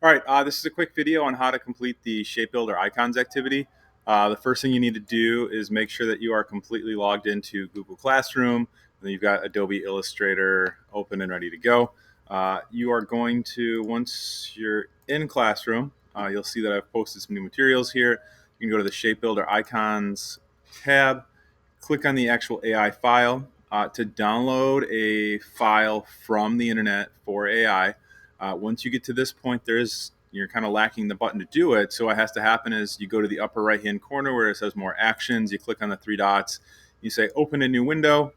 All right, this is a quick video on how to complete the Shape Builder Icons activity. The first thing you need to do is make sure that you are completely logged into Google Classroom, and you've got Adobe Illustrator open and ready to go. You are going to, once you're in Classroom, you'll see that I've posted some new materials here. You can go to the Shape Builder Icons tab, click on the actual AI file. To download a file from the internet for AI, once you get to this point, you're kind of lacking the button to do it. So what has to happen is you go to the upper right hand corner where it says more actions. You click on the three dots. You say open a new window.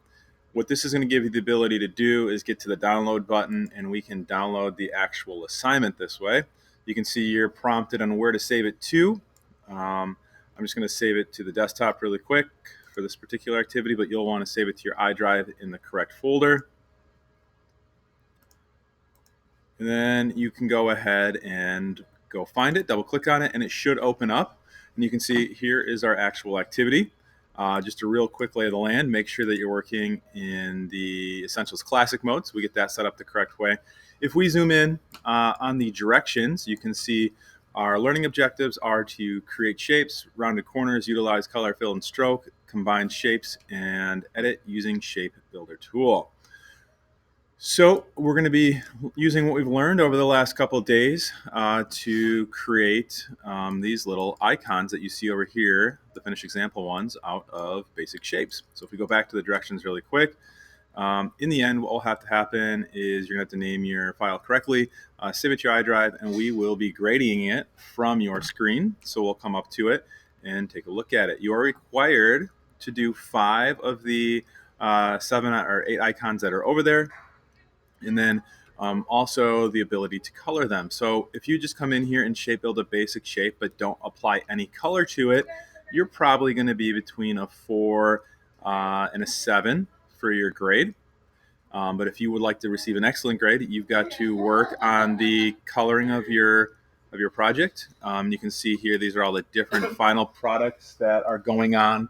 What this is going to give you the ability to do is get to the download button, and we can download the actual assignment this way. You can see you're prompted on where to save it to. I'm just going to save it to the desktop really quick for this particular activity, but you'll want to save it to your iDrive in the correct folder. And then you can go ahead and go find it, double click on it, and it should open up. And you can see here is our actual activity. Just a real quick lay of the land. Make sure that you're working in the Essentials Classic mode so we get that set up the correct way. If we zoom in on the directions, you can see our learning objectives are to create shapes, rounded corners, utilize color, fill, and stroke, combine shapes, and edit using Shape Builder tool. So we're going to be using what we've learned over the last couple of days to create these little icons that you see over here, the finished example ones, out of basic shapes. So if we go back to the directions really quick, in the end, what will have to happen is you're going to have to name your file correctly, save it to your iDrive, and we will be grading it from your screen. So we'll come up to it and take a look at it. You are required to do 5 of the 7 or 8 icons that are over there, and then also the ability to color them. So if you just come in here and shape build a basic shape but don't apply any color to it, you're probably going to be between a 4 and a 7 for your grade. But if you would like to receive an excellent grade, you've got to work on the coloring of your project. You can see here these are all the different final products that are going on.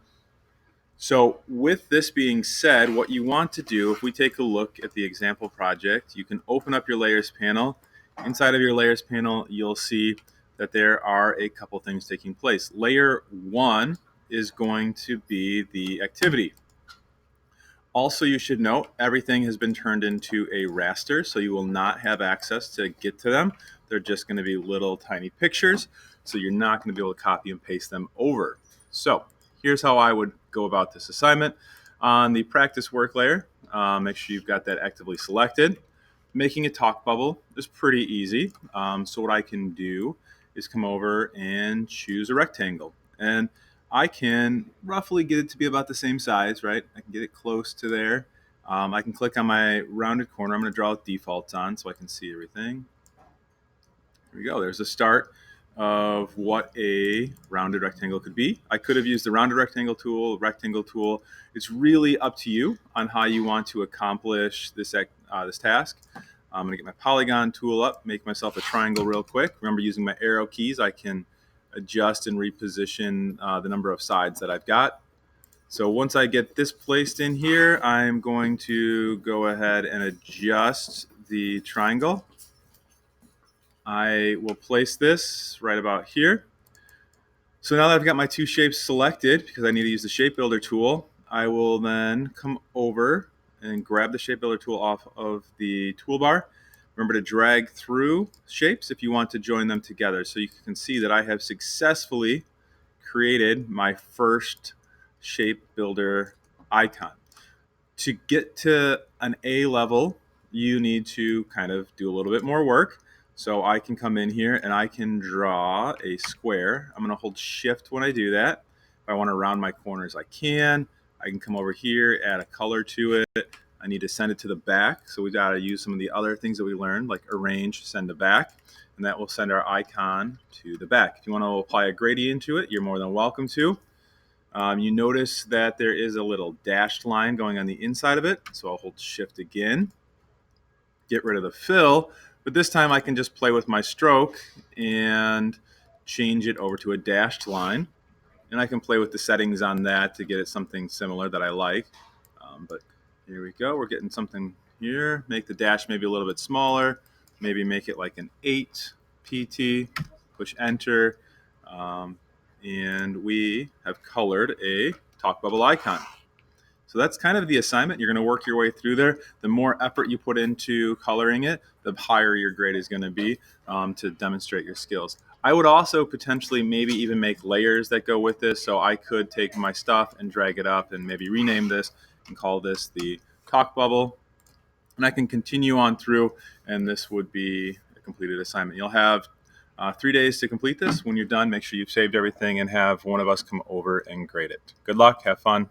So with this being said, what you want to do, if we take a look at the example project, you can open up your layers panel. Inside of your layers panel, you'll see that there are a couple things taking place. Layer 1 is going to be the activity. Also, you should note everything has been turned into a raster, so you will not have access to get to them. They're just going to be little tiny pictures, so you're not going to be able to copy and paste them over. So here's how I would go about this assignment. On the practice work layer, make sure you've got that actively selected. Making a talk bubble is pretty easy. So what I can do is come over and choose a rectangle. And I can roughly get it to be about the same size, right? I can get it close to there. I can click on my rounded corner. I'm going to draw defaults on so I can see everything. Here we go. There's the start of what a rounded rectangle could be. I could have used the rounded rectangle tool. It's really up to you on how you want to accomplish this task. I'm going to get my polygon tool up, make myself a triangle real quick. Remember, using my arrow keys, I can adjust and reposition the number of sides that I've got. So once I get this placed in here, I'm going to go ahead and adjust the triangle. I will place this right about here. So now that I've got my 2 shapes selected, because I need to use the Shape Builder tool, I will then come over and grab the Shape Builder tool off of the toolbar. Remember to drag through shapes if you want to join them together. So you can see that I have successfully created my first Shape Builder icon. To get to an A level, you need to kind of do a little bit more work. So I can come in here and I can draw a square. I'm going to hold shift when I do that. If I want to round my corners, I can. I can come over here, add a color to it. I need to send it to the back. So we got to use some of the other things that we learned, like arrange, send to back. And that will send our icon to the back. If you want to apply a gradient to it, you're more than welcome to. You notice that there is a little dashed line going on the inside of it. So I'll hold shift again, get rid of the fill, but this time I can just play with my stroke and change it over to a dashed line. And I can play with the settings on that to get it something similar that I like. But here we go. We're getting something here. Make the dash maybe a little bit smaller. Maybe make it like an 8 PT, push enter, and we have colored a talk bubble icon. So that's kind of the assignment. You're going to work your way through there. The more effort you put into coloring it, the higher your grade is going to be to demonstrate your skills. I would also potentially maybe even make layers that go with this. So I could take my stuff and drag it up and maybe rename this and call this the talk bubble. And I can continue on through, and this would be a completed assignment. You'll have 3 days to complete this. When you're done, make sure you've saved everything and have one of us come over and grade it. Good luck. Have fun.